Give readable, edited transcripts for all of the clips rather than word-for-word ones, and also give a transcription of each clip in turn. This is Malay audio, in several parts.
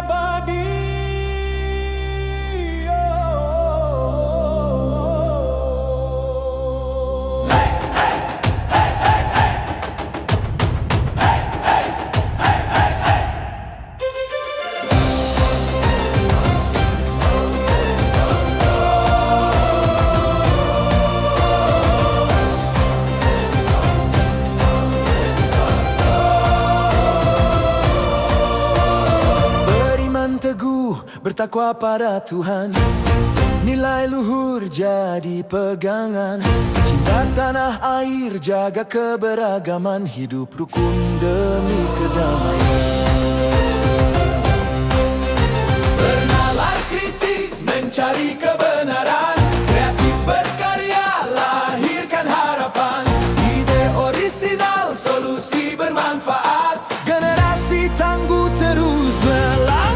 abadi. Teguh bertakwa pada Tuhan, nilai luhur jadi pegangan. Cinta tanah air, jaga keberagaman, hidup rukun demi kedamaian. Bernalar kritis, mencari kebenaran, kreatif berkarya, lahirkan harapan. Ide orisinal, solusi bermanfaat, generasi tangguh terus melangkah.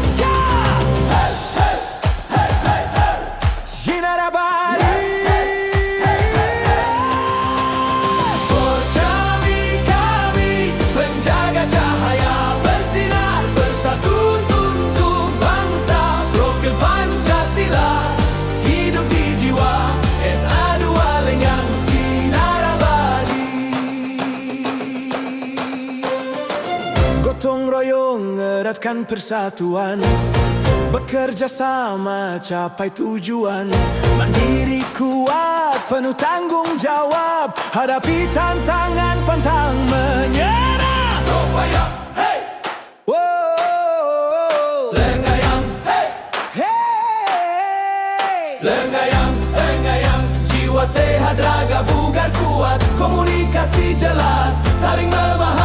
Gotong royong eratkan persatuan, bekerja sama capai tujuan. Mandiri kuat penuh tanggung jawab, hadapi tantangan pantang menyerah. Rupaya, hey! Wow! Lenggayang, hey! Hey! Lenggayang, jiwa sehat, raga bugar kuat, komunikasi jelas, saling memahami.